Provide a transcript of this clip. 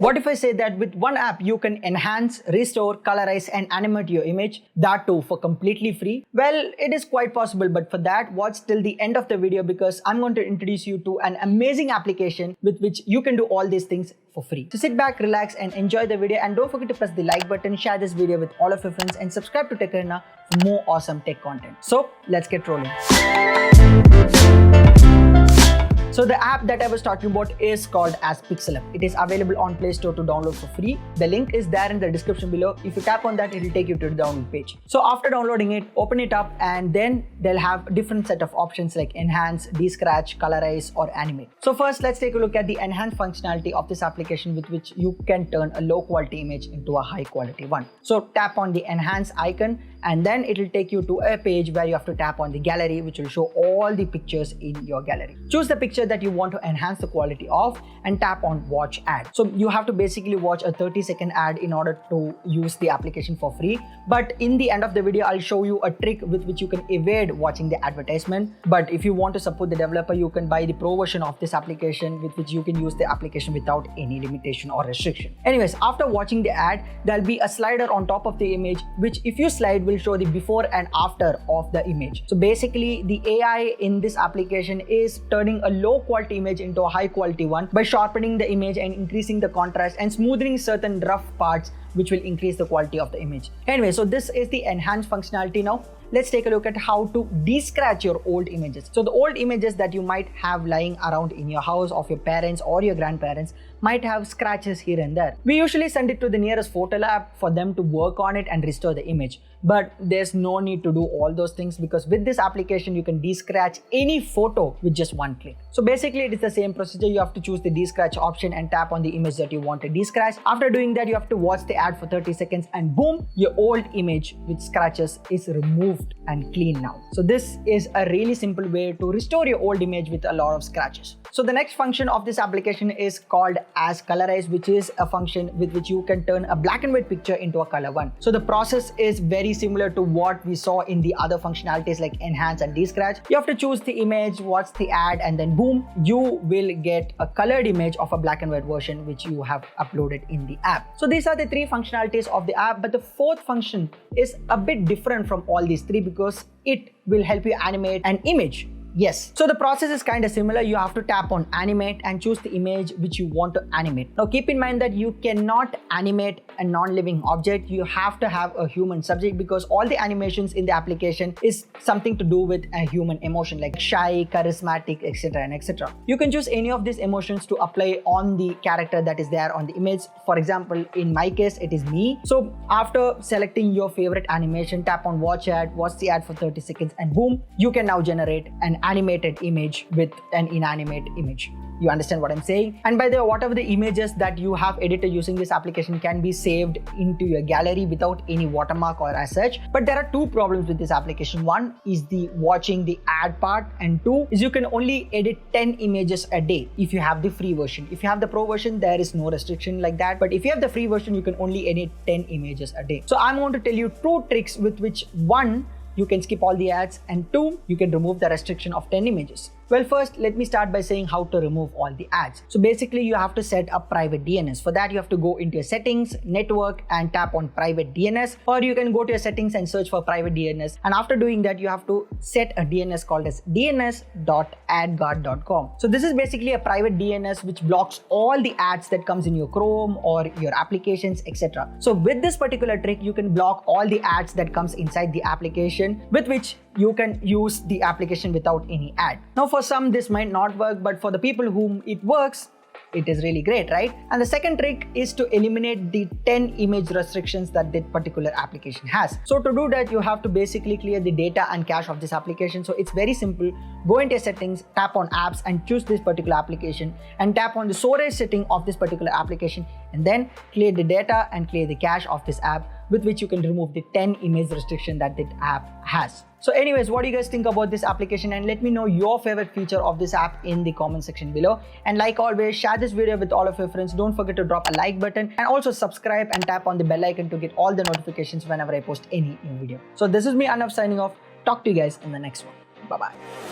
What if I say that with one app you can enhance, restore, colorize and animate your image, that too for completely free? Well, it is quite possible, but for that watch till the end of the video because I'm going to introduce you to an amazing application with which you can do all these things for free. So sit back, relax and enjoy the video, and don't forget to press the like button, share this video with all of your friends and subscribe to Tech Arena for more awesome tech content. So let's get rolling. So the app that I was talking about is called as Pixel. It is available on Play Store to download for free. The link is there in the description below. If you tap on that, it will take you to the download page. So after downloading it, open it up and then they'll have a different set of options like enhance, descratch, colorize or animate. So first, let's take a look at the enhance functionality of this application with which you can turn a low quality image into a high quality one. So tap on the enhance icon and then it will take you to a page where you have to tap on the gallery, which will show all the pictures in your gallery. Choose the picture that you want to enhance the quality of and tap on watch ad. So you have to basically watch a 30-second ad in order to use the application for free. But in the end of the video, I'll show you a trick with which you can evade watching the advertisement. But if you want to support the developer, you can buy the pro version of this application with which you can use the application without any limitation or restriction. Anyways, after watching the ad, there'll be a slider on top of the image, which if you slide will show the before and after of the image. So basically the AI in this application is turning a low quality image into a high quality one by sharpening the image and increasing the contrast and smoothing certain rough parts, which will increase the quality of the image. Anyway, so this is the enhanced functionality. Now let's take a look at how to descratch your old images. So the old images that you might have lying around in your house of your parents or your grandparents might have scratches here and there. We usually send it to the nearest photo lab for them to work on it and restore the image. But there's no need to do all those things because with this application, you can descratch any photo with just one click. So basically it is the same procedure. You have to choose the descratch option and tap on the image that you want to descratch. After doing that, you have to watch the ad for 30 seconds and boom, your old image with scratches is removed and clean now. So this is a really simple way to restore your old image with a lot of scratches. So the next function of this application is called as Colorize, which is a function with which you can turn a black and white picture into a color one. So the process is very similar to what we saw in the other functionalities like enhance and descratch. You have to choose the image, watch the ad, and then boom, you will get a colored image of a black and white version which you have uploaded in the app. So these are the three functionalities of the app, but the fourth function is a bit different from all these three because it will help you animate an image. Yes. So the process is kind of similar. You have to tap on animate and choose the image which you want to animate. Now keep in mind that you cannot animate a non-living object. You have to have a human subject because all the animations in the application is something to do with a human emotion like shy, charismatic, etc. and etc. You can choose any of these emotions to apply on the character that is there on the image. For example, in my case, it is me. So after selecting your favorite animation, tap on watch ad, watch the ad for 30 seconds and boom, you can now generate an animated image with an inanimate image. You understand what I'm saying? And by the way, whatever the images that you have edited using this application can be saved into your gallery without any watermark or as such. But there are two problems with this application. One is the watching the ad part, and two is you can only edit 10 images a day if you have the free version. If you have the pro version, there is no restriction like that. But if you have the free version, you can only edit 10 images a day. So I'm going to tell you two tricks with which one, you can skip all the ads, and two, you can remove the restriction of 10 images. Well, first, let me start by saying how to remove all the ads. So basically, you have to set up private DNS. For that, you have to go into your settings, network, and tap on private DNS, or you can go to your settings and search for private DNS. And after doing that, you have to set a DNS called as dns.adguard.com. So this is basically a private DNS which blocks all the ads that comes in your Chrome or your applications, etc. So with this particular trick, you can block all the ads that comes inside the application with which you can use the application without any ad. Now for some this might not work, but for the people whom it works, it is really great, right? And the second trick is to eliminate the 10 image restrictions that that particular application has. So to do that, you have to basically clear the data and cache of this application. So it's very simple. Go into your settings, tap on apps and choose this particular application and tap on the storage setting of this particular application and then clear the data and clear the cache of this app, with which you can remove the 10 image restriction that the app has. So anyways, what do you guys think about this application? And let me know your favorite feature of this app in the comment section below. And like always, share this video with all of your friends. Don't forget to drop a like button and also subscribe and tap on the bell icon to get all the notifications whenever I post any new video. So this is me, Arnav, signing off. Talk to you guys in the next one. Bye-bye.